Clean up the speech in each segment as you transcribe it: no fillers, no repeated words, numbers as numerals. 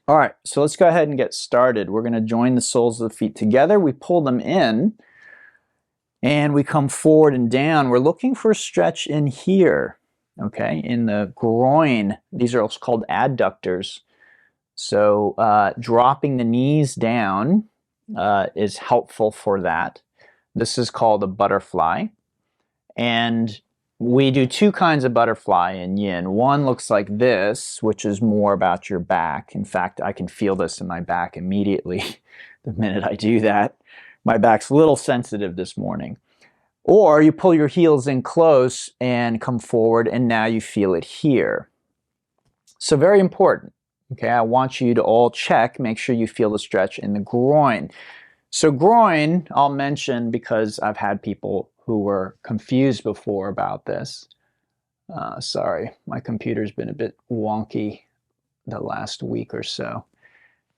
All right, so let's go ahead and get started. We're going to join the soles of the feet together. We pull them in and we come forward and down. We're looking for a stretch in here, okay, in the groin. These are also called adductors. So dropping the knees down is helpful for that. This is called a butterfly. And we do two kinds of butterfly in yin. One looks like this, which is more about your back. In fact, I can feel this in my back immediately the minute I do that. My back's a little sensitive this morning. Or you pull your heels in close and come forward, and now you feel it here. So very important. Okay, I want you to all check, make sure you feel the stretch in the groin. So groin, I'll mention because I've had people who were confused before about this. Sorry, my computer's been a bit wonky the last week or so.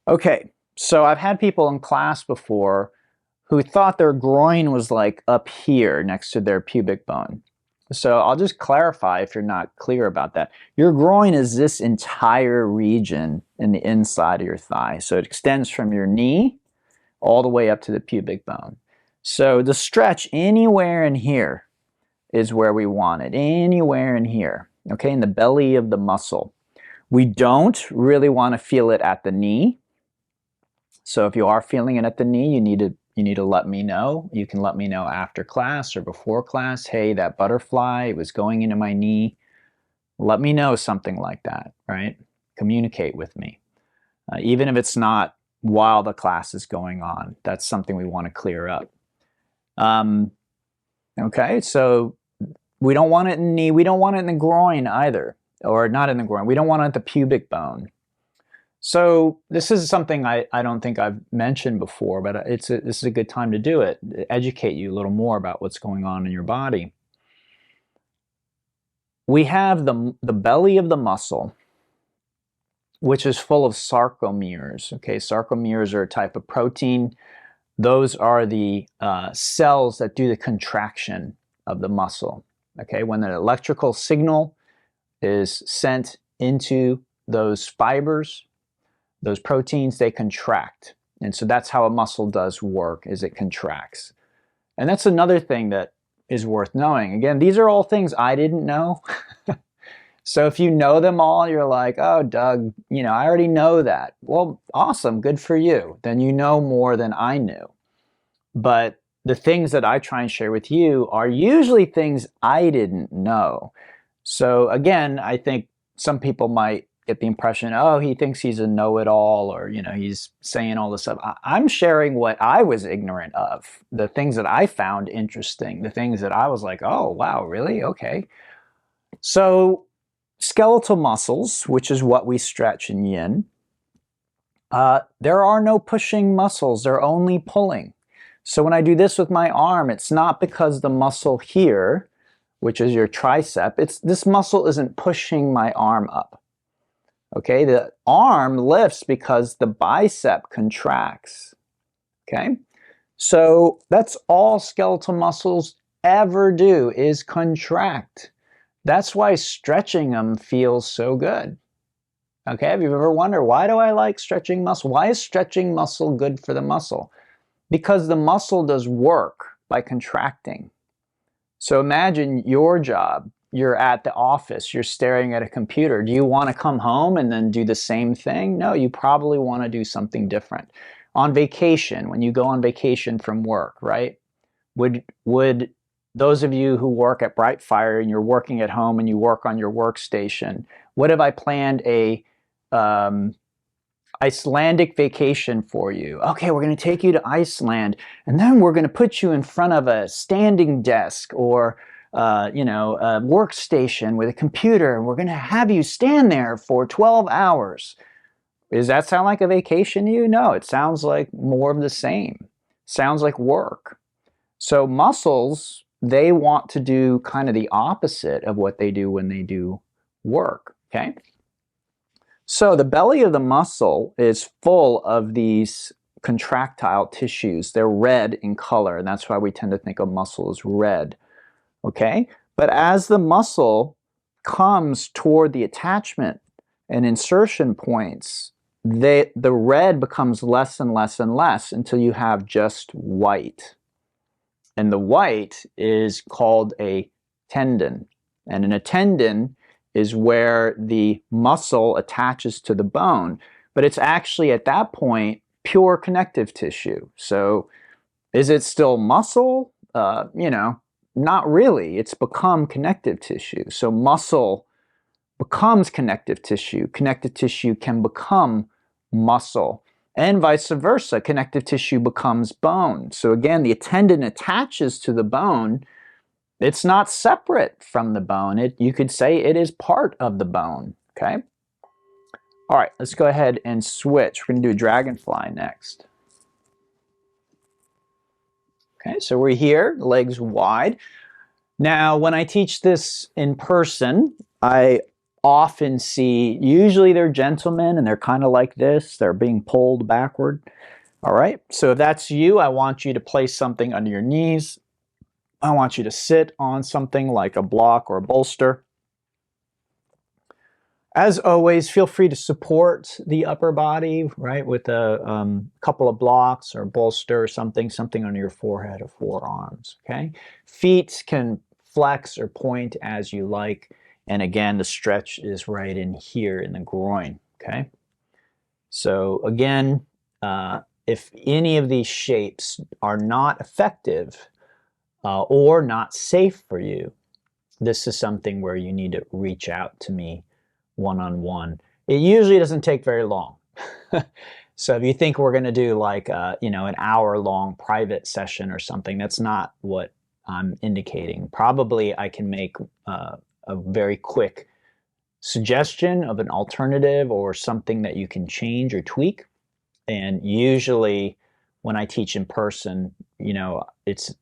Okay, so I've had people in class before who thought their groin was like up here next to their pubic bone. So I'll just clarify if you're not clear about that. Your groin is this entire region in the inside of your thigh. So it extends from your knee all the way up to the pubic bone. So the stretch anywhere in here is where we want it, anywhere in here, okay, in the belly of the muscle. We don't really want to feel it at the knee. So if you are feeling it at the knee, you need to let me know. You can let me know after class or before class. Hey, that butterfly, it was going into my knee. Let me know something like that, right? Communicate with me. Even if it's not while the class is going on. That's something we want to clear up. Okay, so we don't want it in the knee. We don't want it in the groin either, or not in the groin. We don't want it at the pubic bone. So this is something I don't think I've mentioned before, but this is a good time to do it, educate you a little more about what's going on in your body. We have the belly of the muscle, which is full of sarcomeres. Okay, sarcomeres are a type of protein. Those are the cells that do the contraction of the muscle. Okay, when an electrical signal is sent into those fibers, those proteins, they contract. And so that's how a muscle does work, is it contracts. And that's another thing that is worth knowing. Again, these are all things I didn't know. So if you know them all, you're like, oh, Doug, I already know that. Well, awesome, good for you. Then you know more than I knew. But the things that I try and share with you are usually things I didn't know. So again, I think some people might get the impression, oh, he thinks he's a know-it-all, or he's saying all this stuff. I'm sharing what I was ignorant of, the things that I found interesting, the things that I was like, oh, wow, really? Okay. So skeletal muscles, which is what we stretch in yin, there are no pushing muscles, they're only pulling. So when I do this with my arm, it's not because the muscle here, which is your tricep, this muscle isn't pushing my arm up. Okay, the arm lifts because the bicep contracts. Okay, so that's all skeletal muscles ever do, is contract. That's why stretching them feels so good. Okay, have you ever wondered, why do I like stretching muscle? Why is stretching muscle good for the muscle? Because the muscle does work by contracting. So imagine your job. You're at the office, you're staring at a computer. Do you want to come home and then do the same thing? No, you probably want to do something different. On vacation, when you go on vacation from work, right? Would those of you who work at Brightfire and you're working at home and you work on your workstation, what if I planned a Icelandic vacation for you? Okay, we're going to take you to Iceland, and then we're going to put you in front of a standing desk or a workstation with a computer, and we're going to have you stand there for 12 hours. Does that sound like a vacation to you? No, it sounds like more of the same. Sounds like work. So muscles, they want to do kind of the opposite of what they do when they do work, okay? So the belly of the muscle is full of these contractile tissues. They're red in color, and that's why we tend to think of muscle as red. Okay? But as the muscle comes toward the attachment and insertion points the red becomes less and less and less until you have just white. And the white is called a tendon. And in a tendon is where the muscle attaches to the bone, but it's actually at that point pure connective tissue. So is it still muscle? You know, not really. It's become connective tissue. So muscle becomes connective tissue. Connective tissue can become muscle, and vice versa. Connective tissue becomes bone. So again, the tendon attaches to the bone. It's not separate from the bone. You could say it is part of the bone, okay? All right, let's go ahead and switch. We're going to do dragonfly next. Okay, so we're here, legs wide. Now, when I teach this in person, I often see, usually they're gentlemen and they're kind of like this. They're being pulled backward. All right, so if that's you, I want you to place something under your knees. I want you to sit on something like a block or a bolster. As always, feel free to support the upper body, right, with a couple of blocks or bolster or something under your forehead or forearms, okay? Feet can flex or point as you like. And again, the stretch is right in here in the groin, okay? So again, if any of these shapes are not effective or not safe for you, this is something where you need to reach out to me one-on-one. It usually doesn't take very long. So if you think we're going to do like you know, an hour-long private session or something, that's not what I'm indicating. Probably I can make a very quick suggestion of an alternative or something that you can change or tweak. And usually when I teach in person, you know, it's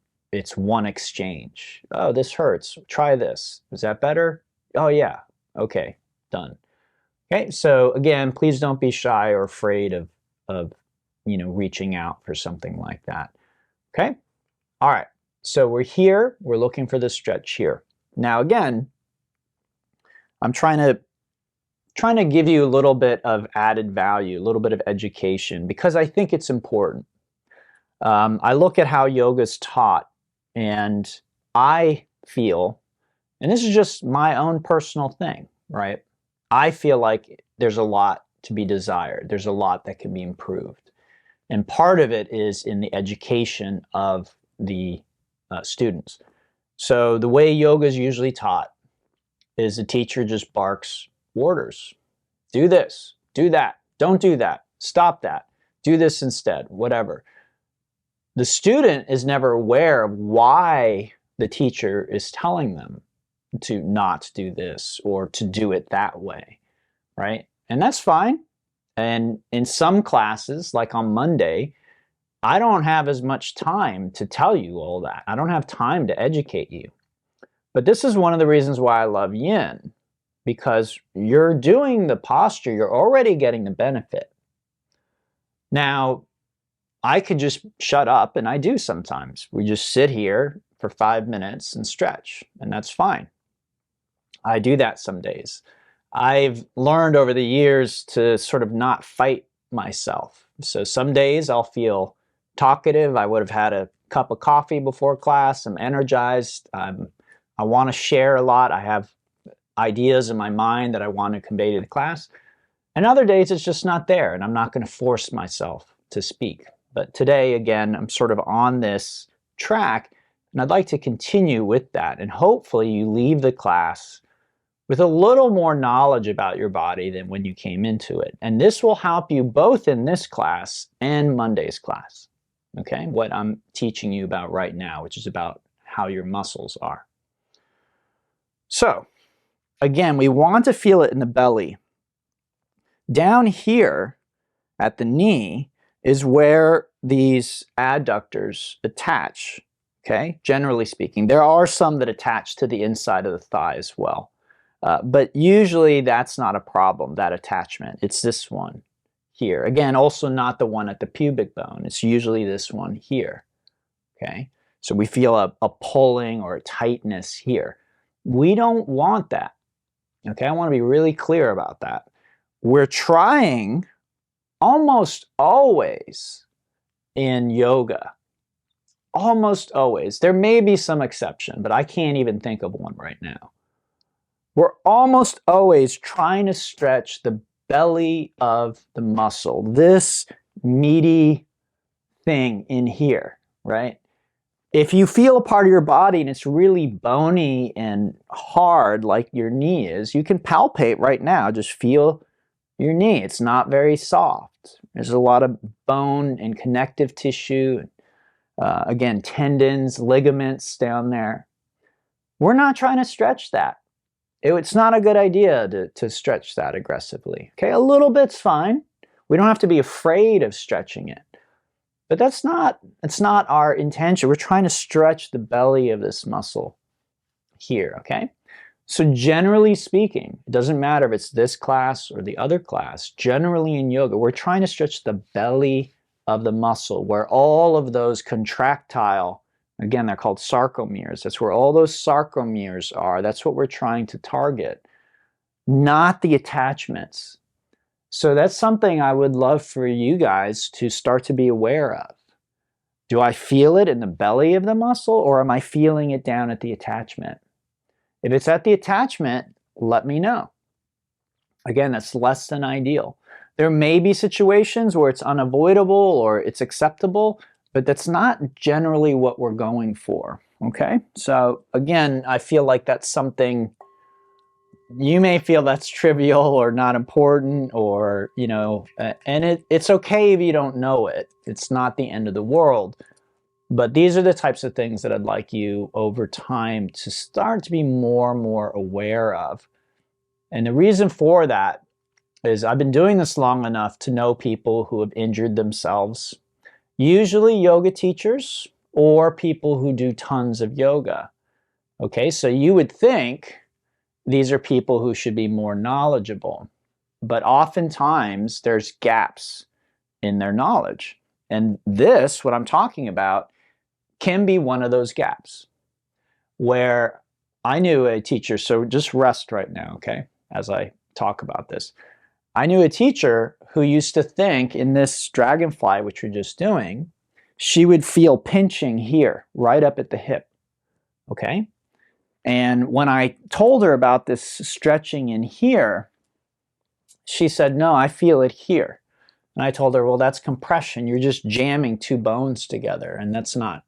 one exchange. Oh, this hurts. Try this. Is that better? Oh yeah. Okay. Done. Okay, so again, please don't be shy or afraid of you know, reaching out for something like that. Okay? All right. So we're here, we're looking for the stretch here. Now again, I'm trying to give you a little bit of added value, a little bit of education, because I think it's important. I look at how yoga is taught, and I feel, and this is just my own personal thing, right? I feel like there's a lot to be desired. There's a lot that can be improved. And part of it is in the education of the students. So the way yoga is usually taught is the teacher just barks orders. Do this, do that, don't do that, stop that, do this instead, whatever. The student is never aware of why the teacher is telling them to not do this or to do it that way, right? And that's fine. And in some classes, like on Monday, I don't have as much time to tell you all that. I don't have time to educate you. But this is one of the reasons why I love yin, because you're doing the posture, you're already getting the benefit. Now, I could just shut up, and I do sometimes. We just sit here for 5 minutes and stretch, and that's fine. I do that some days. I've learned over the years to sort of not fight myself. So some days I'll feel talkative. I would have had a cup of coffee before class. I'm energized. I want to share a lot. I have ideas in my mind that I want to convey to the class. And other days it's just not there, and I'm not going to force myself to speak. But today, again, I'm sort of on this track, and I'd like to continue with that. And hopefully you leave the class with a little more knowledge about your body than when you came into it. And this will help you both in this class and Monday's class, okay? What I'm teaching you about right now, which is about how your muscles are. So, again, we want to feel it in the belly. Down here at the knee is where these adductors attach, okay? Generally speaking. There are some that attach to the inside of the thigh as well. But usually that's not a problem, that attachment. It's this one here. Again, also not the one at the pubic bone. It's usually this one here, okay? So we feel a pulling or a tightness here. We don't want that, okay? I want to be really clear about that. We're trying almost always in yoga, almost always, there may be some exception, but I can't even think of one right now. We're almost always trying to stretch the belly of the muscle, this meaty thing in here, right? If you feel a part of your body and it's really bony and hard like your knee is, you can palpate right now, just feel your knee. It's not very soft. There's a lot of bone and connective tissue, again, tendons, ligaments down there. We're not trying to stretch that. It's not a good idea to stretch that aggressively. Okay, a little bit's fine. We don't have to be afraid of stretching it. But that's not our intention. We're trying to stretch the belly of this muscle here, okay? So generally speaking, it doesn't matter if it's this class or the other class, generally in yoga, we're trying to stretch the belly of the muscle where all of those contractile, again, they're called sarcomeres. That's where all those sarcomeres are. That's what we're trying to target, not the attachments. So that's something I would love for you guys to start to be aware of. Do I feel it in the belly of the muscle, or am I feeling it down at the attachment? If it's at the attachment, let me know. Again, that's less than ideal. There may be situations where it's unavoidable or it's acceptable, but that's not generally what we're going for, okay? So again, I feel like that's something you may feel that's trivial or not important, or, you know, and it's okay if you don't know it. It's not the end of the world. But these are the types of things that I'd like you over time to start to be more and more aware of. And the reason for that is I've been doing this long enough to know people who have injured themselves, usually yoga teachers or people who do tons of yoga. Okay, so you would think these are people who should be more knowledgeable, but oftentimes there's gaps in their knowledge. And this, what I'm talking about, can be one of those gaps where I knew a teacher, so just rest right now, okay, as I talk about this. I knew a teacher who used to think in this dragonfly, which we're just doing, she would feel pinching here, right up at the hip, okay? And when I told her about this stretching in here, she said, no, I feel it here. And I told her, well, that's compression. You're just jamming two bones together, and that's not,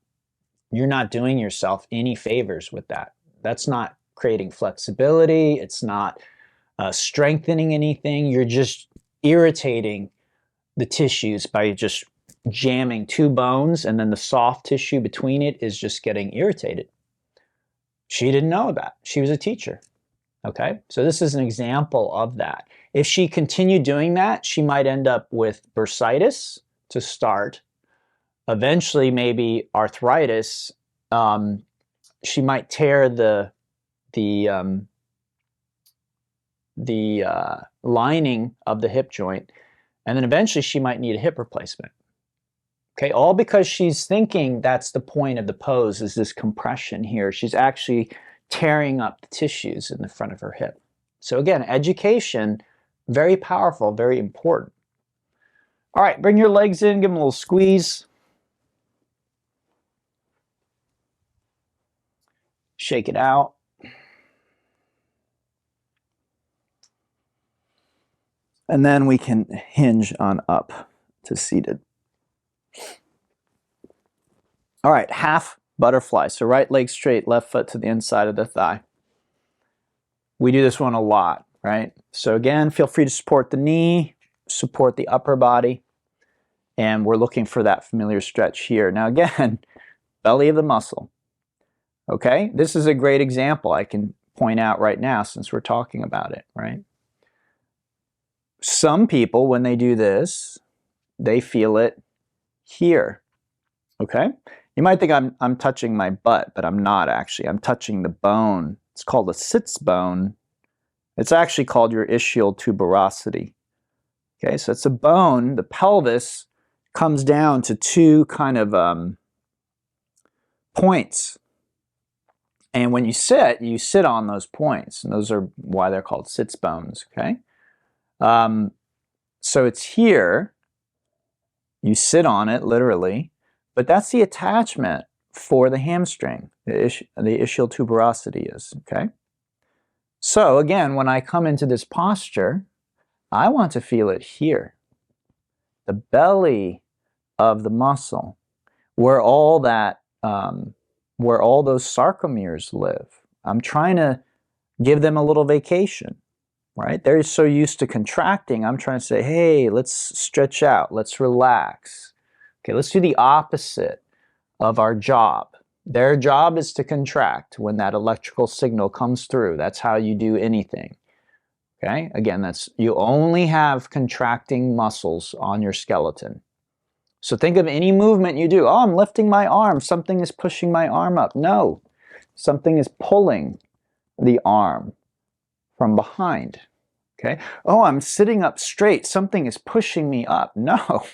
you're not doing yourself any favors with that. That's not creating flexibility. It's not strengthening anything. You're just irritating the tissues by just jamming two bones, and then the soft tissue between it is just getting irritated. She didn't know that. She was a teacher. Okay, so this is an example of that. If she continued doing that, she might end up with bursitis to start. Eventually, maybe arthritis. She might tear the lining of the hip joint, and then eventually she might need a hip replacement. Okay, all because she's thinking that's the point of the pose, is this compression here. She's actually tearing up the tissues in the front of her hip. So again, education, very powerful, very important. All right, bring your legs in, give them a little squeeze. Shake it out. And then we can hinge on up to seated. All right, half butterfly. So right leg straight, left foot to the inside of the thigh. We do this one a lot, right? So again, feel free to support the knee, support the upper body, and we're looking for that familiar stretch here. Now again, belly of the muscle. Okay, this is a great example I can point out right now since we're talking about it, right? Some people, when they do this, they feel it here, okay? You might think I'm touching my butt, but I'm not actually. I'm touching the bone. It's called a sits bone. It's actually called your ischial tuberosity. Okay, so it's a bone. The pelvis comes down to two kind of points. And when you sit on those points. And those are why they're called sits bones, okay? So it's here. You sit on it, literally, but that's the attachment for the hamstring, the ischial tuberosity is, okay? So again, when I come into this posture, I want to feel it here, the belly of the muscle, where all that, where all those sarcomeres live. I'm trying to give them a little vacation, right? They're so used to contracting. I'm trying to say, hey, let's stretch out, let's relax. Okay, let's do the opposite of our job. Their job is to contract when that electrical signal comes through. That's how you do anything. Okay, again, you only have contracting muscles on your skeleton. So think of any movement you do. Oh, I'm lifting my arm. Something is pushing my arm up. No, something is pulling the arm from behind. Okay. Oh, I'm sitting up straight. Something is pushing me up. No,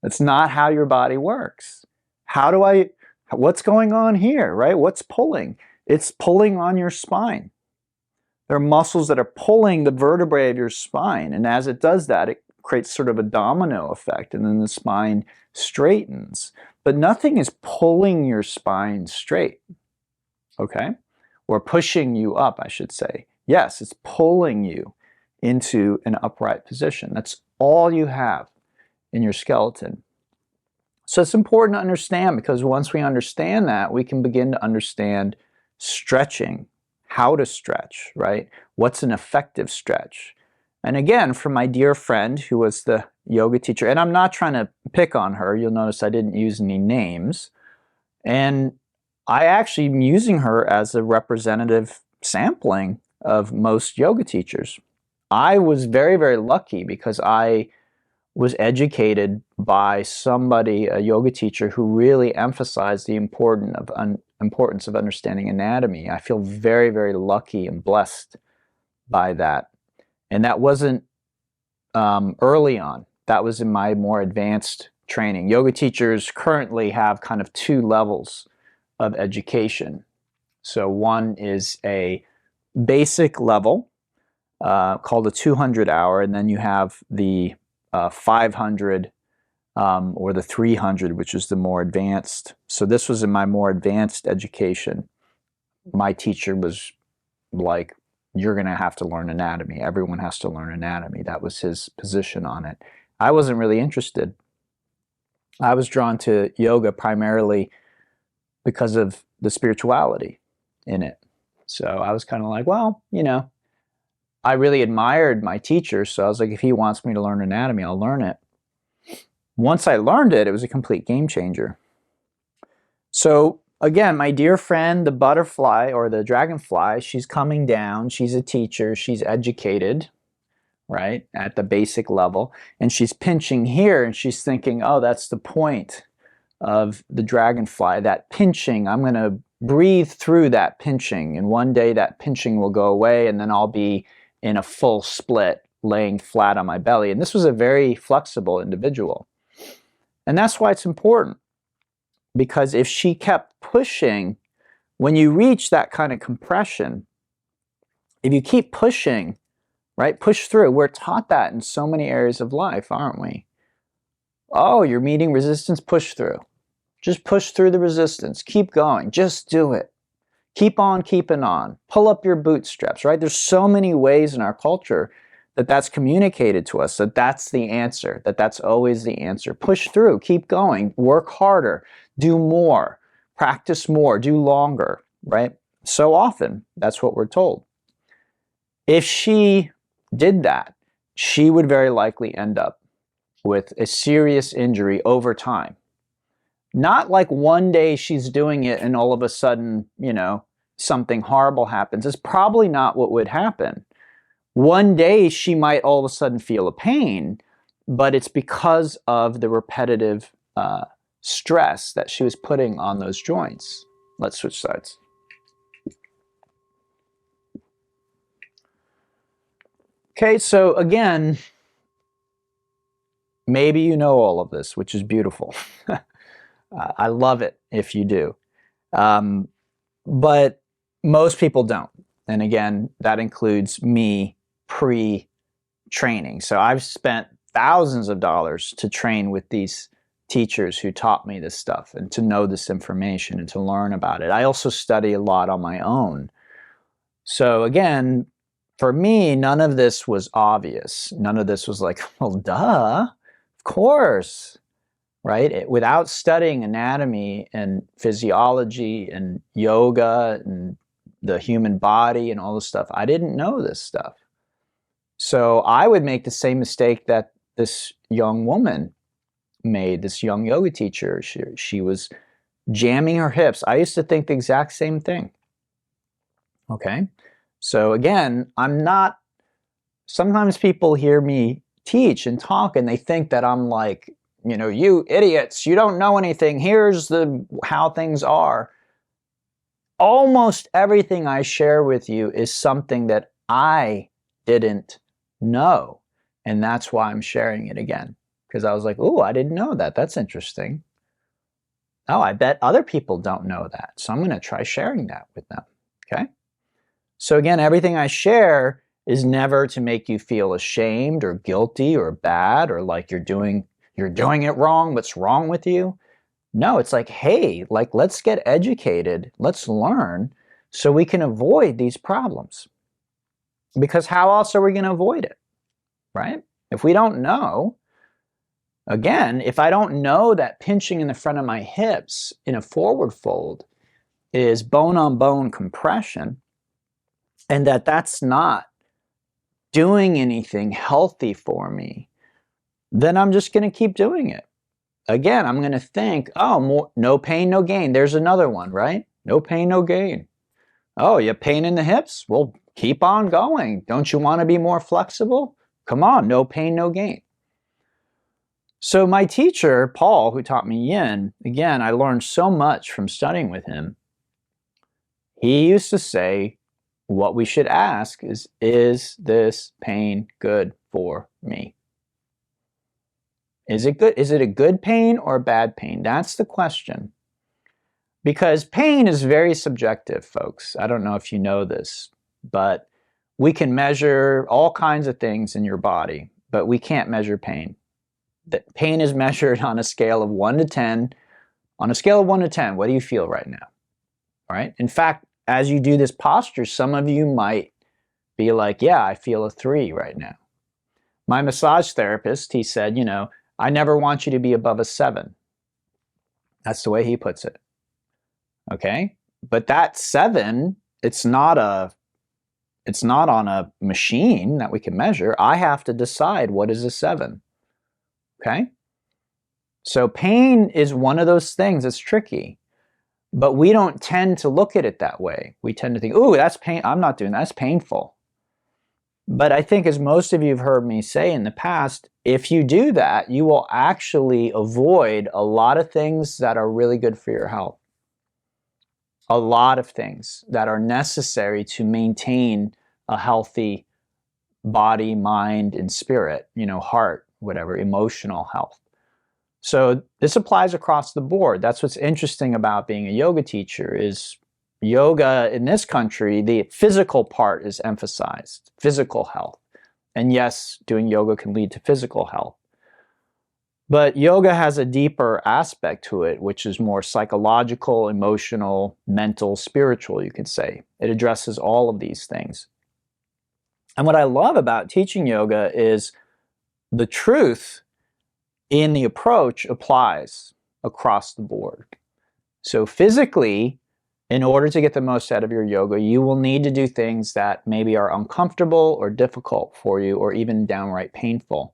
that's not how your body works. What's going on here, right? What's pulling? It's pulling on your spine. There are muscles that are pulling the vertebrae of your spine. And as it does that, it creates sort of a domino effect, and then the spine straightens. But nothing is pulling your spine straight, okay? Or pushing you up, I should say. Yes, it's pulling you into an upright position. That's all you have in your skeleton. So it's important to understand, because once we understand that, we can begin to understand stretching, how to stretch, right? What's an effective stretch? And again, from my dear friend who was the yoga teacher, and I'm not trying to pick on her, you'll notice I didn't use any names, and I actually am using her as a representative sampling of most yoga teachers. I was very, very lucky because I was educated by somebody, a yoga teacher, who really emphasized the importance of understanding anatomy. I feel very, very lucky and blessed by that. And that wasn't early on. That was in my more advanced training. Yoga teachers currently have kind of two levels of education. So one is a basic level called a 200 hour, and then you have the 500 or the 300, which is the more advanced. So this was in my more advanced education. My teacher was like, you're going to have to learn anatomy. Everyone has to learn anatomy. That was his position on it. I wasn't really interested. I was drawn to yoga primarily because of the spirituality in it. So I was kind of like, well, you know, I really admired my teacher, so I was like, if he wants me to learn anatomy, I'll learn it. Once I learned it, it was a complete game changer. So again, my dear friend, the butterfly or the dragonfly, she's coming down, she's a teacher, she's educated, right, at the basic level, and she's pinching here, and she's thinking, oh, that's the point of the dragonfly, that pinching. I'm going to breathe through that pinching, and one day that pinching will go away, and then I'll be in a full split, laying flat on my belly. And this was a very flexible individual. And that's why it's important, because if she kept pushing, when you reach that kind of compression, if you keep pushing, right, push through. We're taught that in so many areas of life, aren't we? Oh, you're meeting resistance, push through. Just push through the resistance. Keep going. Just do it. Keep on keeping on. Pull up your bootstraps, right? There's so many ways in our culture that that's communicated to us, that that's the answer, that that's always the answer. Push through. Keep going. Work harder. Do more. Practice more. Do longer, right? So often, that's what we're told. If she did that, she would very likely end up with a serious injury over time. Not like one day she's doing it and all of a sudden, you know, something horrible happens. It's probably not what would happen. One day she might all of a sudden feel a pain, but it's because of the repetitive stress that she was putting on those joints. Let's switch sides. Okay, so again, maybe you know all of this, which is beautiful. I love it if you do. But most people don't. And again, that includes me pre-training. So I've spent thousands of dollars to train with these teachers who taught me this stuff and to know this information and to learn about it. I also study a lot on my own. So again, for me, none of this was obvious. None of this was like, well, duh, of course, right? Without studying anatomy and physiology and yoga and the human body and all this stuff, I didn't know this stuff. So I would make the same mistake that this young woman made, this young yoga teacher. She was jamming her hips. I used to think the exact same thing. Okay, so again, sometimes people hear me teach and talk and they think that I'm like, you know, you idiots, you don't know anything, here's how things are. Almost everything I share with you is something that I didn't know, and that's why I'm sharing it again, because I was like, oh, I didn't know that, that's interesting. Oh, I bet other people don't know that, so I'm going to try sharing that with them. Okay? So again, everything I share is never to make you feel ashamed or guilty or bad or like you're doing it wrong, what's wrong with you? No, it's like, hey, like, let's get educated, let's learn so we can avoid these problems. Because how else are we going to avoid it, right? If we don't know, again, if I don't know that pinching in the front of my hips in a forward fold is bone-on-bone compression, and that's not doing anything healthy for me, then I'm just going to keep doing it. Again, I'm going to think, oh, no pain, no gain. There's another one, right? No pain, no gain. Oh, you have pain in the hips? Well, keep on going. Don't you want to be more flexible? Come on, no pain, no gain. So my teacher, Paul, who taught me yin, again, I learned so much from studying with him. He used to say, what we should ask is this pain good for me? Is it good? Is it a good pain or a bad pain? That's the question. Because pain is very subjective, folks. I don't know if you know this, but we can measure all kinds of things in your body, but we can't measure pain. Pain is measured on a scale of 1 to 10. On a scale of 1 to 10, what do you feel right now? Right? In fact, as you do this posture, some of you might be like, yeah, I feel a 3 right now. My massage therapist, he said, you know, I never want you to be above a 7. That's the way he puts it. Okay? But that 7, it's not on a machine that we can measure. I have to decide what is a 7. Okay? So pain is one of those things that's tricky. But we don't tend to look at it that way. We tend to think, ooh, that's pain. I'm not doing that. That's painful. But I think, as most of you have heard me say in the past, if you do that, you will actually avoid a lot of things that are really good for your health. A lot of things that are necessary to maintain a healthy body, mind, and spirit, you know, heart, whatever, emotional health. So this applies across the board. That's what's interesting about being a yoga teacher is yoga in this country, the physical part is emphasized, physical health. And yes, doing yoga can lead to physical health. But yoga has a deeper aspect to it, which is more psychological, emotional, mental, spiritual, you could say. It addresses all of these things. And what I love about teaching yoga is the truth in the approach applies across the board. So physically, in order to get the most out of your yoga, you will need to do things that maybe are uncomfortable or difficult for you or even downright painful.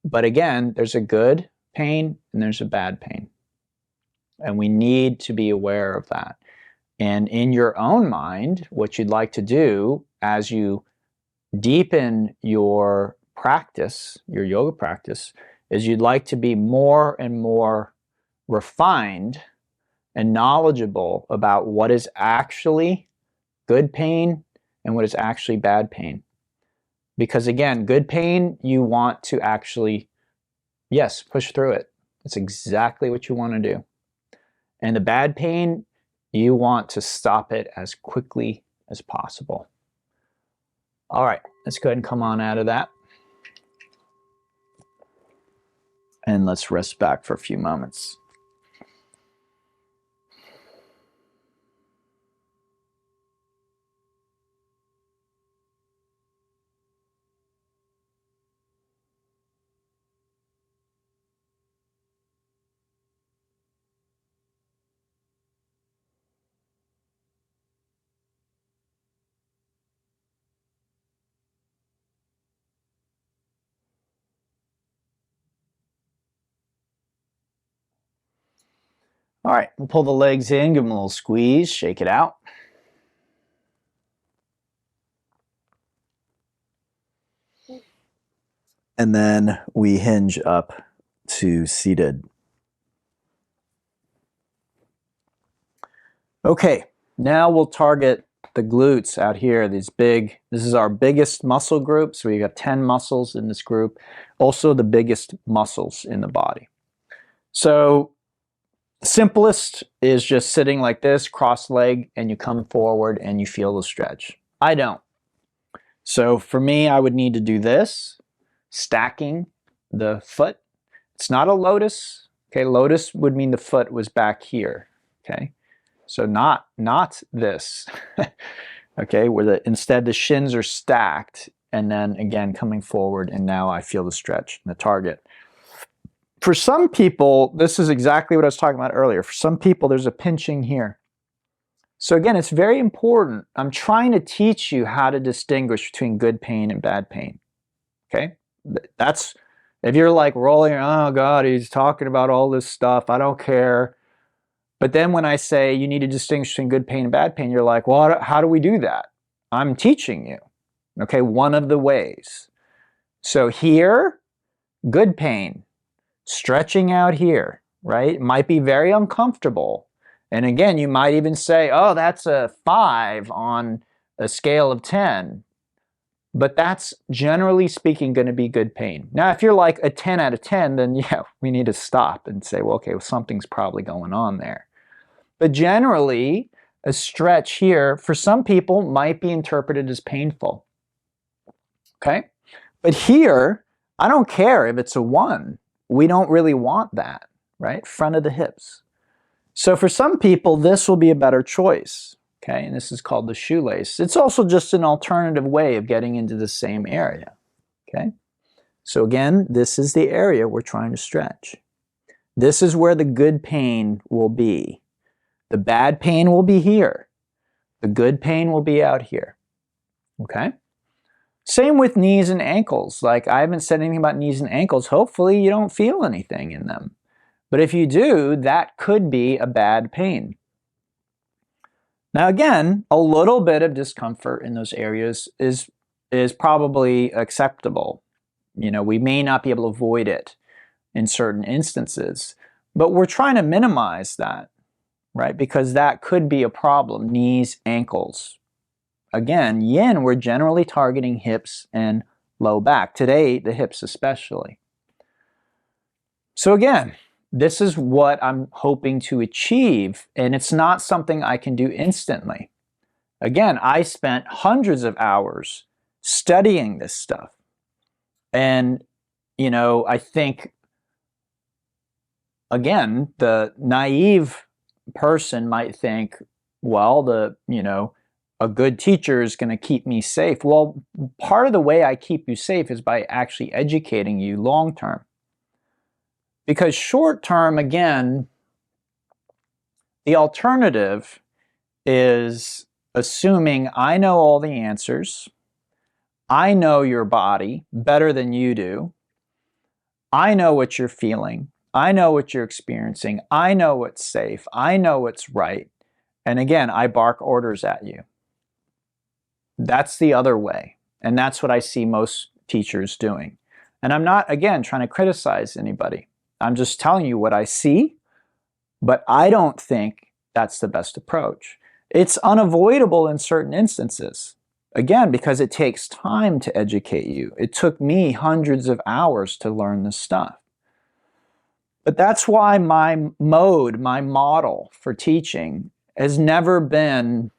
But again, there's a good pain and there's a bad pain. And we need to be aware of that. And in your own mind, what you'd like to do as you deepen your practice, your yoga practice, is you'd like to be more and more refined and knowledgeable about what is actually good pain and what is actually bad pain. Because again, good pain, you want to actually, yes, push through it. It's exactly what you want to do. And the bad pain, you want to stop it as quickly as possible. All right, let's go ahead and come on out of that. And let's rest back for a few moments. All right, we'll pull the legs in, give them a little squeeze, shake it out. And then we hinge up to seated. Okay, now we'll target the glutes out here, this is our biggest muscle group, so we got 10 muscles in this group, also the biggest muscles in the body. So simplest is just sitting like this, cross leg, and you come forward and you feel the stretch. I don't. So for me, I would need to do this, stacking the foot. It's not a lotus. Okay, lotus would mean the foot was back here. Okay, so not this. Okay, where instead the shins are stacked, and then again coming forward, and now I feel the stretch, the target. For some people, this is exactly what I was talking about earlier. For some people, there's a pinching here. So again, it's very important. I'm trying to teach you how to distinguish between good pain and bad pain. Okay? That's, if you're like rolling, oh God, he's talking about all this stuff, I don't care. But then when I say you need to distinguish between good pain and bad pain, you're like, well, how do we do that? I'm teaching you. Okay, one of the ways. So here, good pain. Stretching out here, right? It might be very uncomfortable. And again, you might even say, oh, that's a 5 on a scale of 10. But that's generally speaking going to be good pain. Now, if you're like a 10 out of 10, then yeah, we need to stop and say, well, okay, well, something's probably going on there. But generally, a stretch here for some people might be interpreted as painful. Okay? But here, I don't care if it's a 1. We don't really want that, right? Front of the hips. So for some people, this will be a better choice, okay? And this is called the shoelace. It's also just an alternative way of getting into the same area, okay? So again, this is the area we're trying to stretch. This is where the good pain will be. The bad pain will be here. The good pain will be out here, okay? Same with knees and ankles. Like, I haven't said anything about knees and ankles. Hopefully you don't feel anything in them. But if you do, that could be a bad pain. Now again, a little bit of discomfort in those areas is probably acceptable. You know, we may not be able to avoid it in certain instances, but we're trying to minimize that, right? Because that could be a problem, knees, ankles. Again, yin, we're generally targeting hips and low back. Today, the hips especially. So again, this is what I'm hoping to achieve, and it's not something I can do instantly. Again, I spent hundreds of hours studying this stuff. And, you know, I think, again, the naive person might think, well, a good teacher is going to keep me safe. Well, part of the way I keep you safe is by actually educating you long term. Because short term, again, the alternative is assuming I know all the answers, I know your body better than you do, I know what you're feeling, I know what you're experiencing, I know what's safe, I know what's right, and again, I bark orders at you. That's the other way, and that's what I see most teachers doing. And I'm not, again, trying to criticize anybody. I'm just telling you what I see, but I don't think that's the best approach. It's unavoidable in certain instances. Again, because it takes time to educate you. It took me hundreds of hours to learn this stuff. But that's why my mode, my model for teaching has never been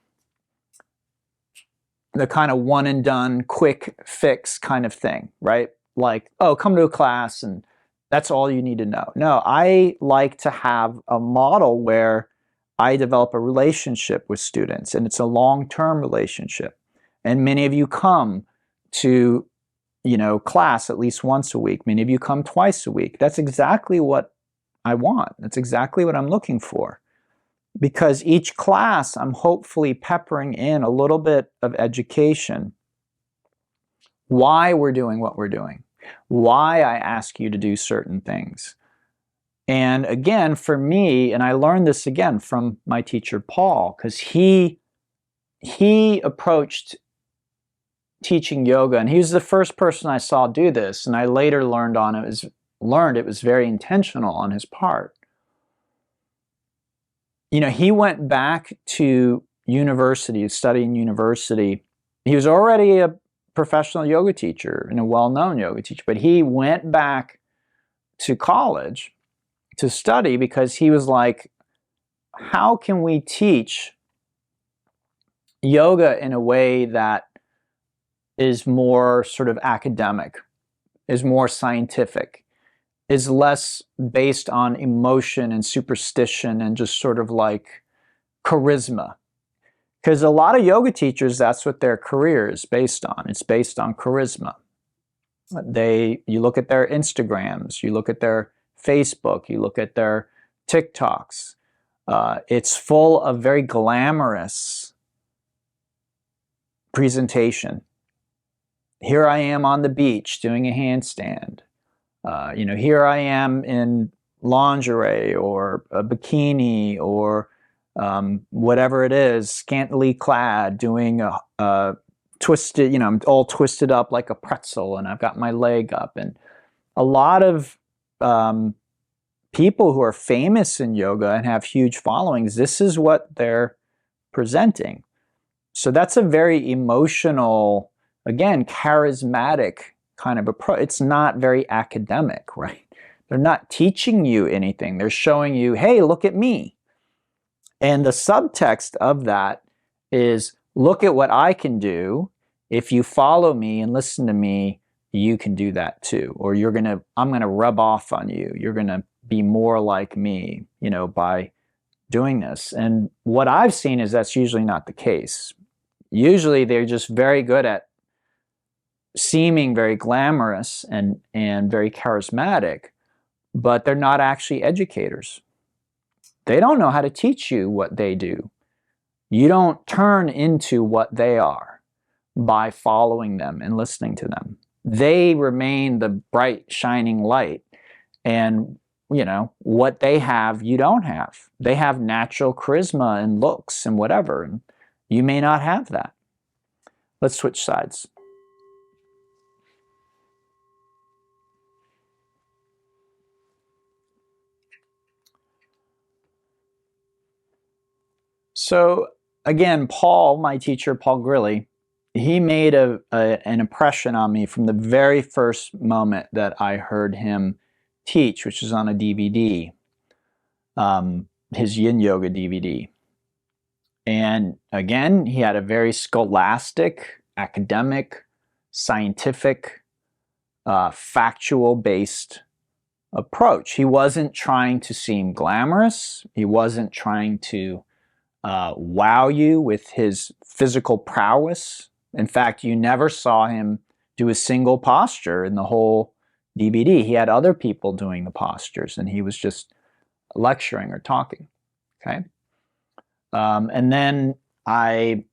the kind of one and done, quick fix kind of thing, right? Like, oh, come to a class and that's all you need to know. No, I like to have a model where I develop a relationship with students, and it's a long-term relationship. And many of you come to, class at least once a week. Many of you come twice a week. That's exactly what I want. That's exactly what I'm looking for. Because each class, I'm hopefully peppering in a little bit of education. Why we're doing what we're doing. Why I ask you to do certain things. And again, for me, and I learned this again from my teacher, Paul, because he approached teaching yoga, and he was the first person I saw do this, and I later learned it was very intentional on his part. He went back to university, studying university. He was already a professional yoga teacher and a well-known yoga teacher, but he went back to college to study because he was like, how can we teach yoga in a way that is more sort of academic, is more scientific, is less based on emotion and superstition and just sort of like charisma? Because a lot of yoga teachers, that's what their career is based on. It's based on charisma. You look at their Instagrams, you look at their Facebook, you look at their TikToks. It's full of very glamorous presentation. Here I am on the beach doing a handstand. Here I am in lingerie or a bikini or whatever it is, scantily clad, doing a twisted, I'm all twisted up like a pretzel and I've got my leg up. And a lot of people who are famous in yoga and have huge followings, this is what they're presenting. So that's a very emotional, again, charismatic kind of approach. It's not very academic, right? They're not teaching you anything. They're showing you, hey, look at me. And the subtext of that is, look at what I can do. If you follow me and listen to me, you can do that too. Or I'm going to rub off on you. You're going to be more like me, by doing this. And what I've seen is that's usually not the case. Usually they're just very good at seeming very glamorous and very charismatic, but they're not actually educators. They don't know how to teach you what they do. You don't turn into what they are by following them and listening to them. They remain the bright, shining light. And, what they have, you don't have. They have natural charisma and looks and whatever. And you may not have that. Let's switch sides. So again, Paul, my teacher, Paul Grilly, he made an impression on me from the very first moment that I heard him teach, which was on a DVD, his Yin Yoga DVD. And again, he had a very scholastic, academic, scientific, factual-based approach. He wasn't trying to seem glamorous. He wasn't trying to wow you with his physical prowess. In fact, you never saw him do a single posture in the whole DVD. He had other people doing the postures, and he was just lecturing or talking. Okay, and then I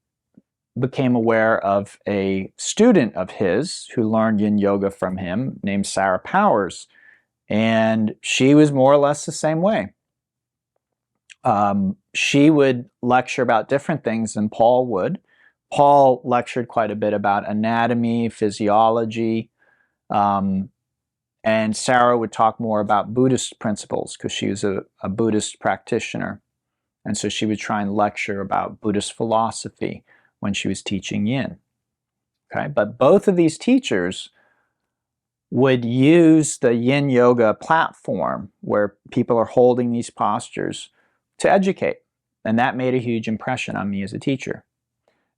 became aware of a student of his who learned Yin Yoga from him, named Sarah Powers, and she was more or less the same way. She would lecture about different things than Paul would. Paul lectured quite a bit about anatomy, physiology, and Sarah would talk more about Buddhist principles because she was a Buddhist practitioner. And so she would try and lecture about Buddhist philosophy when she was teaching Yin. Okay, but both of these teachers would use the Yin Yoga platform where people are holding these postures to educate. And that made a huge impression on me as a teacher.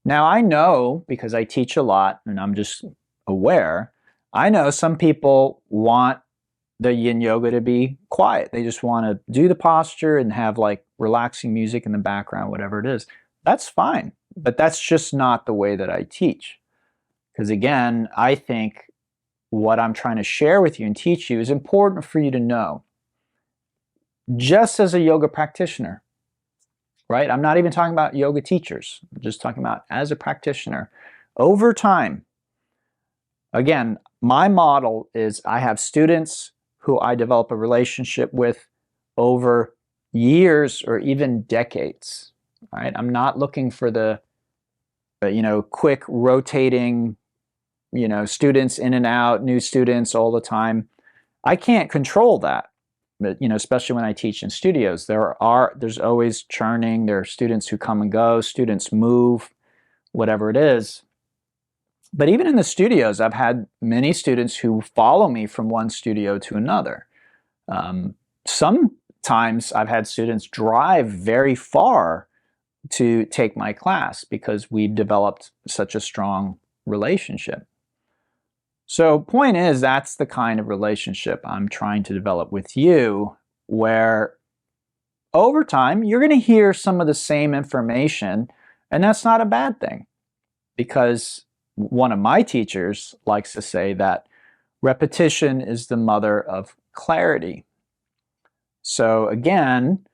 Now I know, because I teach a lot and I'm just aware, I know some people want the yin yoga to be quiet. They just want to do the posture and have like relaxing music in the background, whatever it is. That's fine, but that's just not the way that I teach. Because again, I think what I'm trying to share with you and teach you is important for you to know. Just as a yoga practitioner, right? I'm not even talking about yoga teachers. I'm just talking about as a practitioner. Over time, again, my model is I have students who I develop a relationship with over years or even decades, right? I'm not looking for the quick rotating, students in and out, new students all the time. I can't control that. But, especially when I teach in studios, there's always churning. There are students who come and go, students move, whatever it is. But even in the studios, I've had many students who follow me from one studio to another. Sometimes I've had students drive very far to take my class because we've developed such a strong relationship. So point is, that's the kind of relationship I'm trying to develop with you, where over time, you're going to hear some of the same information, and that's not a bad thing, because one of my teachers likes to say that repetition is the mother of clarity. So again,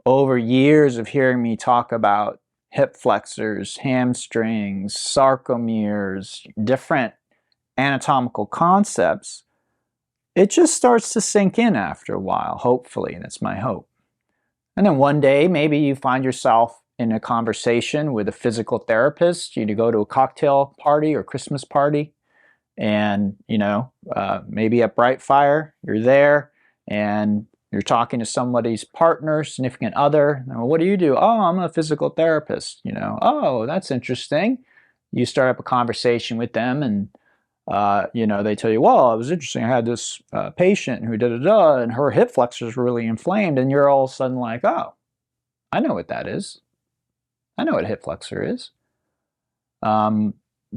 over years of hearing me talk about hip flexors, hamstrings, sarcomeres, different anatomical concepts, it just starts to sink in after a while, hopefully. That's my hope. And then one day, maybe you find yourself in a conversation with a physical therapist. You go to a cocktail party or Christmas party, and maybe at Bright Fire, you're there, and you're talking to somebody's partner, significant other. What do you do? Oh, I'm a physical therapist. Oh, that's interesting. You start up a conversation with them, and they tell you, well, it was interesting. I had this patient who and her hip flexors were really inflamed, and you're all of a sudden like, oh, I know what that is. I know what a hip flexor is.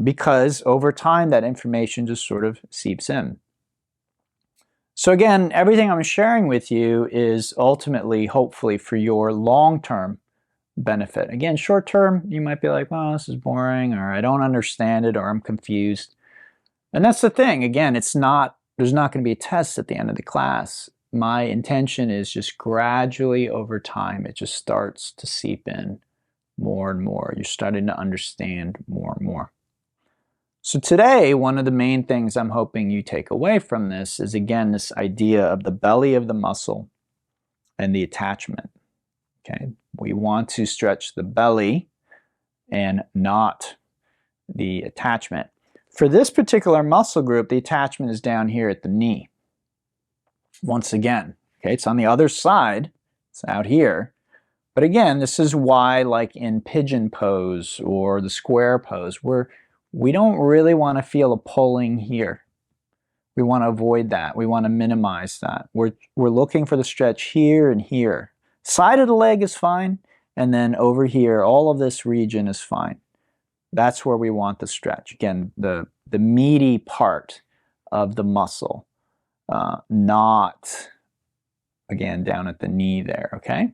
Because over time, that information just sort of seeps in. So again, everything I'm sharing with you is ultimately, hopefully, for your long-term benefit. Again, short-term, you might be like, well, this is boring, or I don't understand it, or I'm confused. And that's the thing. Again, there's not going to be a test at the end of the class. My intention is just gradually over time, it just starts to seep in more and more. You're starting to understand more and more. So today, one of the main things I'm hoping you take away from this is, again, this idea of the belly of the muscle and the attachment. Okay, we want to stretch the belly and not the attachment. For this particular muscle group, the attachment is down here at the knee. Once again, okay, it's on the other side, it's out here. But again, this is why, like in pigeon pose or the square pose, we don't really want to feel a pulling here. We want to avoid that. We want to minimize that. We're looking for the stretch here and here. Side of the leg is fine, and then over here, all of this region is fine. That's where we want the stretch. Again, the meaty part of the muscle, not, again, down at the knee there, okay?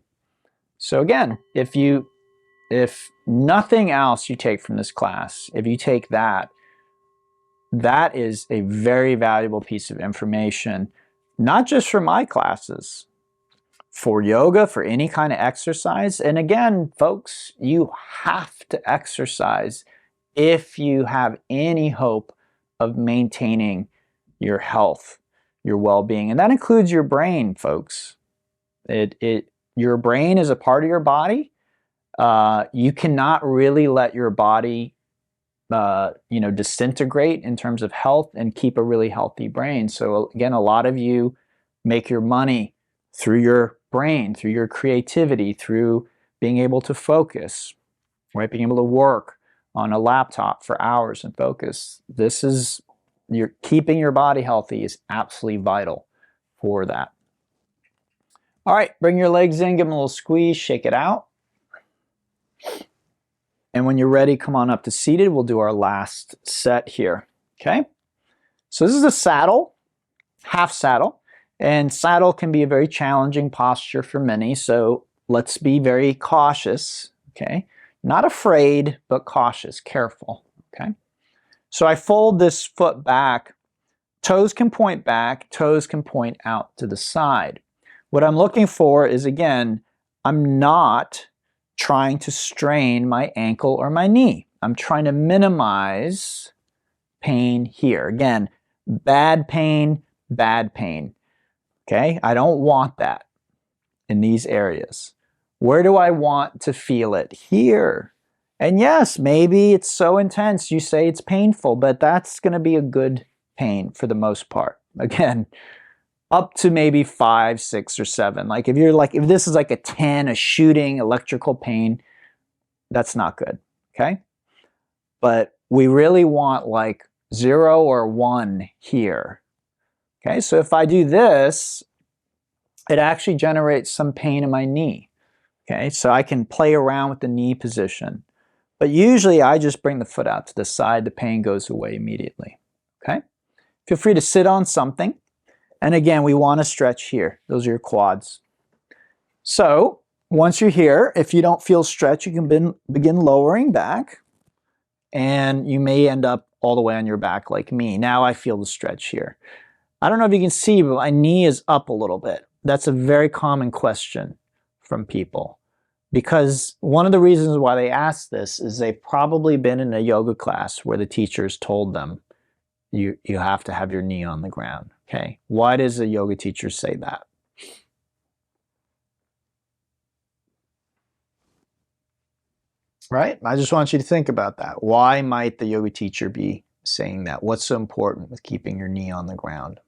So again, if nothing else you take from this class, if you take that, that is a very valuable piece of information, not just for my classes, for yoga, for any kind of exercise. And again, folks, you have to exercise if you have any hope of maintaining your health, your well-being. And that includes your brain, folks. Your brain is a part of your body. You cannot really let your body disintegrate in terms of health and keep a really healthy brain. So again, a lot of you make your money through your brain, through your creativity, through being able to focus, right? Being able to work on a laptop for hours and focus. Keeping your body healthy is absolutely vital for that. All right, bring your legs in, give them a little squeeze, shake it out. And when you're ready, come on up to seated. We'll do our last set here, okay? So this is a saddle. half saddle. And saddle can be a very challenging posture for many, so let's be very cautious, okay? Not afraid, but cautious, careful, okay? So I fold this foot back. Toes can point back, toes can point out to the side. What I'm looking for is, again, I'm not trying to strain my ankle or my knee. I'm trying to minimize pain here. Again, bad pain, okay? I don't want that in these areas. Where do I want to feel it? Here. And yes, maybe it's so intense you say it's painful, but that's going to be a good pain for the most part. Again, up to maybe 5, 6, or 7. Like if this is like a 10, a shooting electrical pain, that's not good, okay? But we really want like 0 or 1 here. Okay, so if I do this, it actually generates some pain in my knee. Okay, so I can play around with the knee position. But usually I just bring the foot out to the side, the pain goes away immediately. Okay, feel free to sit on something. And again, we want to stretch here. Those are your quads. So once you're here, if you don't feel stretch, you can begin lowering back. And you may end up all the way on your back like me. Now I feel the stretch here. I don't know if you can see, but my knee is up a little bit. That's a very common question from people. Because one of the reasons why they ask this is they've probably been in a yoga class where the teachers told them, you have to have your knee on the ground. Okay, why does a yoga teacher say that? Right? I just want you to think about that. Why might the yoga teacher be saying that? What's so important with keeping your knee on the ground?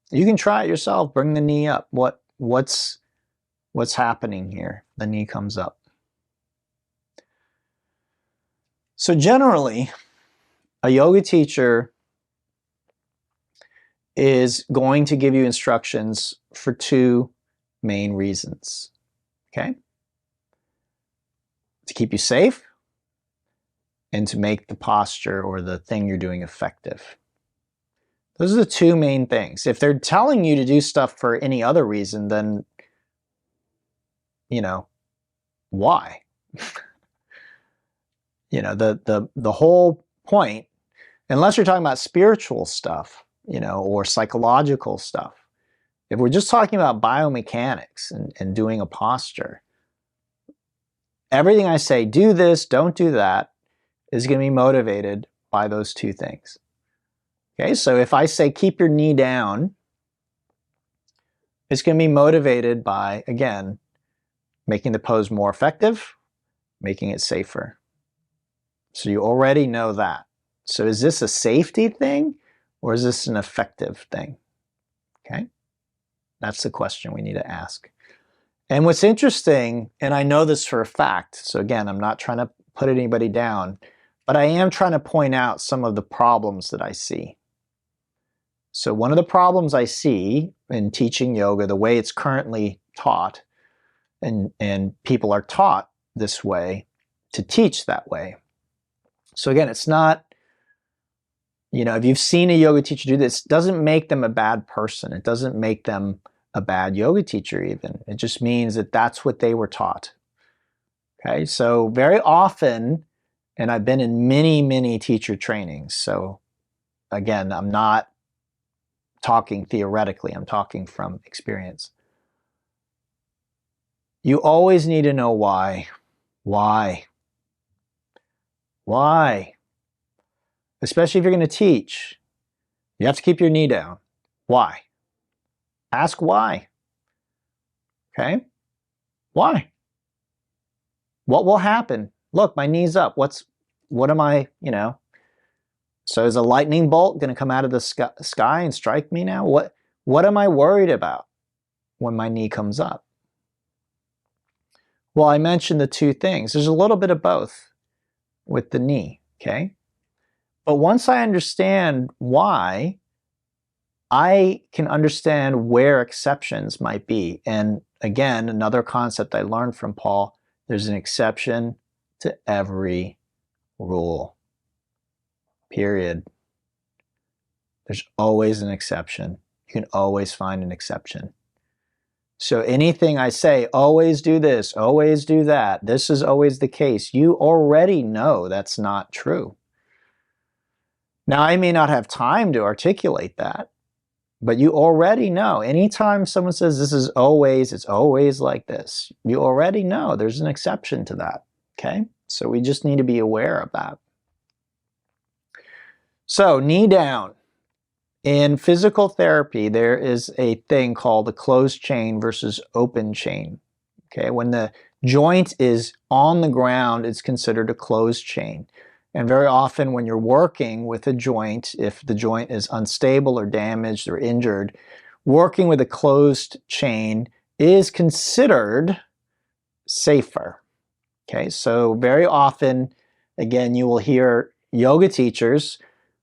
You can try it yourself. Bring the knee up. What's happening here? The knee comes up. So generally, a yoga teacher is going to give you instructions for 2 main reasons. Okay? To keep you safe and to make the posture or the thing you're doing effective. Those are the 2 main things. If they're telling you to do stuff for any other reason, then, why? The whole point, unless you're talking about spiritual stuff, or psychological stuff. If we're just talking about biomechanics and doing a posture, everything I say, do this, don't do that, is going to be motivated by those 2 things. Okay, so if I say keep your knee down, it's going to be motivated by, again, making the pose more effective, making it safer. So you already know that. So is this a safety thing or is this an effective thing? Okay, that's the question we need to ask. And what's interesting, and I know this for a fact, so again, I'm not trying to put anybody down, but I am trying to point out some of the problems that I see. So one of the problems I see in teaching yoga, the way it's currently taught, and people are taught this way to teach that way. So again, it's not, if you've seen a yoga teacher do this, it doesn't make them a bad person. It doesn't make them a bad yoga teacher even. It just means that that's what they were taught. Okay, so very often, and I've been in many, many teacher trainings, so again, I'm not talking theoretically, I'm talking from experience. You always need to know why. Why? Why? Especially if you're going to teach. You have to keep your knee down. Why? Ask why. Okay? Why? What will happen? Look, my knee's up. What am I, So is a lightning bolt going to come out of the sky and strike me now? What am I worried about when my knee comes up? Well, I mentioned the 2 things. There's a little bit of both with the knee, okay? But once I understand why, I can understand where exceptions might be. And again, another concept I learned from Paul, there's an exception to every rule. Period. There's always an exception. You can always find an exception. So anything I say, always do this, always do that, this is always the case, you already know that's not true. Now, I may not have time to articulate that, but you already know. Anytime someone says this is always, it's always like this, you already know there's an exception to that, okay? So we just need to be aware of that. So, knee down. In physical therapy, there is a thing called the closed chain versus open chain. Okay, when the joint is on the ground, it's considered a closed chain. And very often when you're working with a joint, if the joint is unstable or damaged or injured, working with a closed chain is considered safer. Okay, so very often, again, you will hear yoga teachers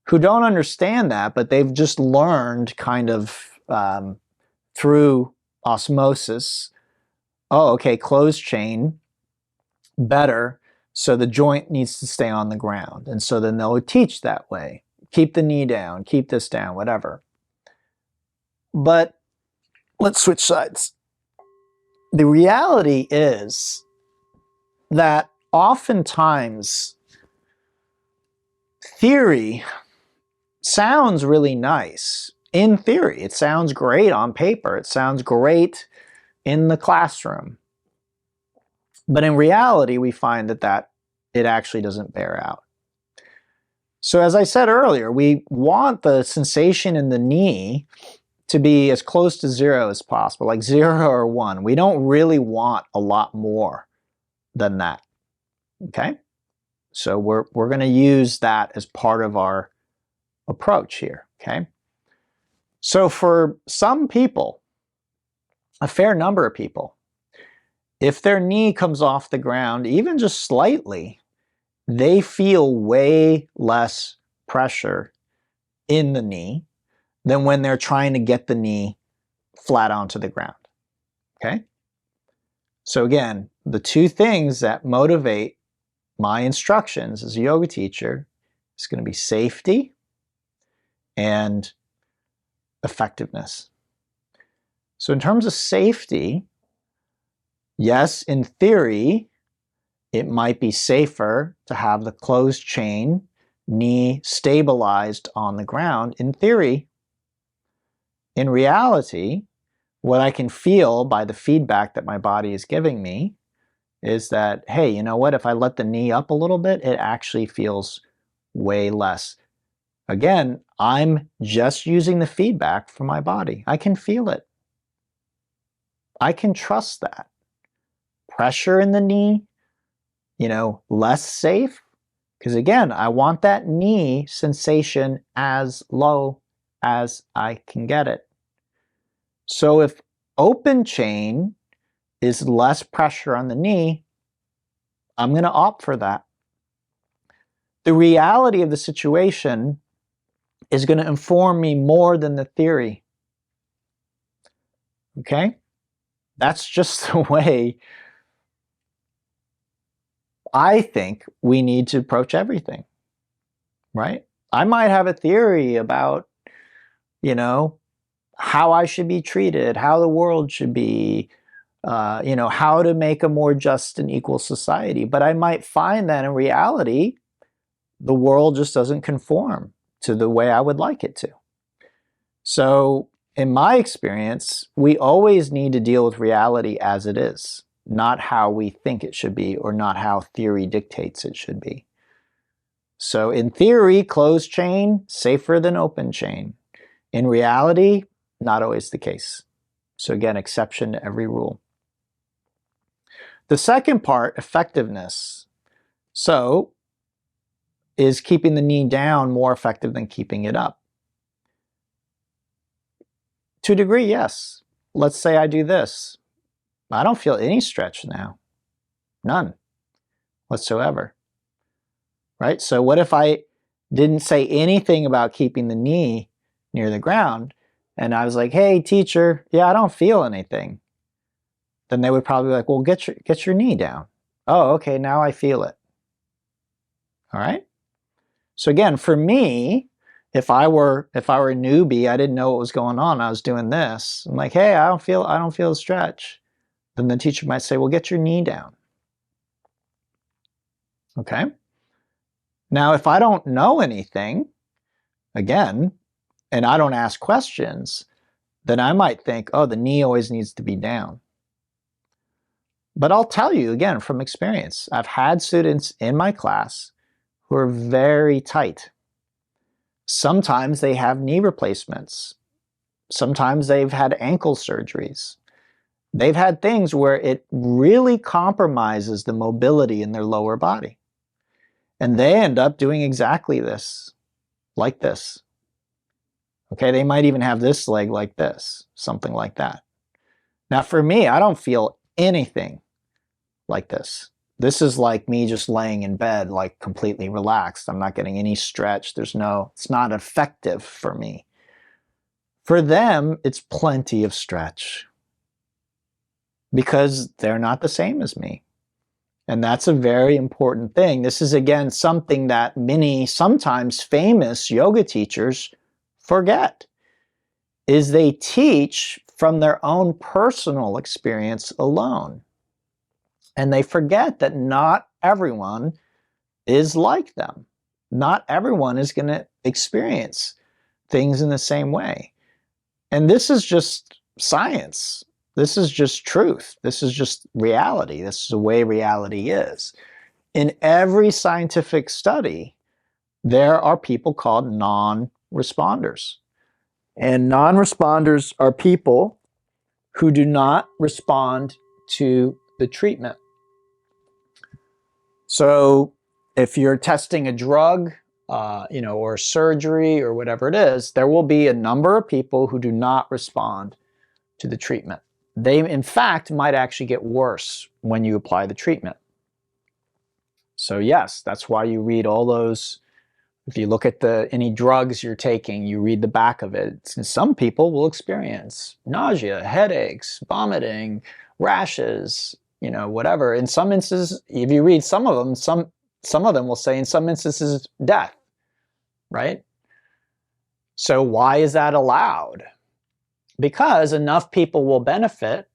who don't understand that, but they've just learned kind of through osmosis, oh, okay, closed chain, better, so the joint needs to stay on the ground. And so then they'll teach that way. Keep the knee down, keep this down, whatever. But let's switch sides. The reality is that oftentimes theory sounds really nice. In theory, it sounds great on paper. It sounds great in the classroom. But in reality, we find that it actually doesn't bear out. So as I said earlier, we want the sensation in the knee to be as close to 0 as possible, like 0 or 1. We don't really want a lot more than that, okay? So we're going to use that as part of our approach here, okay? So for some people, a fair number of people, if their knee comes off the ground, even just slightly, they feel way less pressure in the knee than when they're trying to get the knee flat onto the ground, okay? So again, the two things that motivate my instructions as a yoga teacher is going to be safety and effectiveness. So in terms of safety, yes, in theory, it might be safer to have the closed chain, knee stabilized on the ground. In theory, in reality, what I can feel by the feedback that my body is giving me is that, hey, you know what? If I let the knee up a little bit, it actually feels way less. Again, I'm just using the feedback from my body. I can feel it. I can trust that. Pressure in the knee, less safe. Because again, I want that knee sensation as low as I can get it. So if open chain is less pressure on the knee, I'm going to opt for that. The reality of the situation is going to inform me more than the theory. Okay? That's just the way I think we need to approach everything, right? I might have a theory about, how I should be treated, how the world should be, how to make a more just and equal society. But I might find that in reality, the world just doesn't conform to the way I would like it to. So in my experience, we always need to deal with reality as it is, not how we think it should be or not how theory dictates it should be. So in theory, closed chain, safer than open chain. In reality, not always the case. So again, exception to every rule. The second part, effectiveness. So, is keeping the knee down more effective than keeping it up? To a degree, yes. Let's say I do this. I don't feel any stretch now. None whatsoever. Right? So what if I didn't say anything about keeping the knee near the ground and I was like, hey, teacher, yeah, I don't feel anything. Then they would probably be like, well, get your knee down. Oh, okay, now I feel it. All right. So again, for me, if I were a newbie, I didn't know what was going on, I was doing this. I'm like, hey, I don't feel a stretch. Then the teacher might say, well, get your knee down. Okay. Now, if I don't know anything, again, and I don't ask questions, then I might think, oh, the knee always needs to be down. But I'll tell you again from experience, I've had students in my class who are very tight. Sometimes they have knee replacements. Sometimes they've had ankle surgeries. They've had things where it really compromises the mobility in their lower body. And they end up doing exactly this, like this. Okay, they might even have this leg like this, something like that. Now for me, I don't feel anything like this. This is like me just laying in bed, like completely relaxed. I'm not getting any stretch. It's not effective for me. For them, it's plenty of stretch because they're not the same as me. And that's a very important thing. This is, again, something that many, sometimes famous yoga teachers forget, is they teach from their own personal experience alone. And they forget that not everyone is like them. Not everyone is going to experience things in the same way. And this is just science. This is just truth. This is just reality. This is the way reality is. In every scientific study, there are people called non-responders. And non-responders are people who do not respond to the treatment. So if you're testing a drug, or surgery or whatever it is, there will be a number of people who do not respond to the treatment. They, in fact, might actually get worse when you apply the treatment. So yes, that's why you read all those. If you look at any drugs you're taking, you read the back of it. Some people will experience nausea, headaches, vomiting, rashes, whatever. In some instances, if you read some of them, some of them will say in some instances, death, right? So why is that allowed? Because enough people will benefit,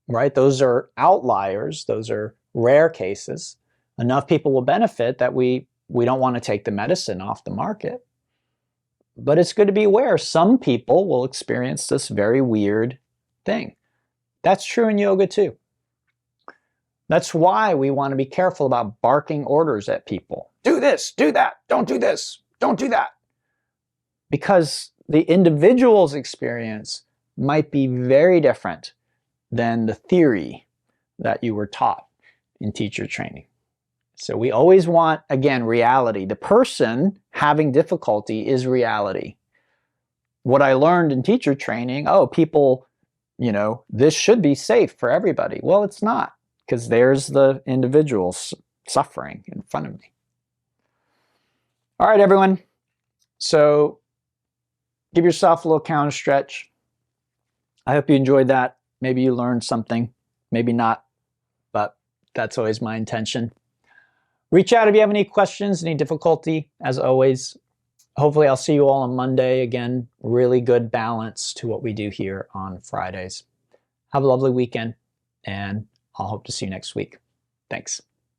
right? Those are outliers. Those are rare cases. Enough people will benefit that we don't want to take the medicine off the market. But it's good to be aware. Some people will experience this very weird thing. That's true in yoga too. That's why we want to be careful about barking orders at people. Do this, do that, don't do this, don't do that. Because the individual's experience might be very different than the theory that you were taught in teacher training. So we always want, again, reality. The person having difficulty is reality. What I learned in teacher training, people, this should be safe for everybody. Well, it's not, because there's the individual suffering in front of me. All right, everyone. So give yourself a little counter stretch. I hope you enjoyed that. Maybe you learned something, maybe not, but that's always my intention. Reach out if you have any questions, any difficulty, as always. Hopefully I'll see you all on Monday. Again, really good balance to what we do here on Fridays. Have a lovely weekend, and I'll hope to see you next week. Thanks.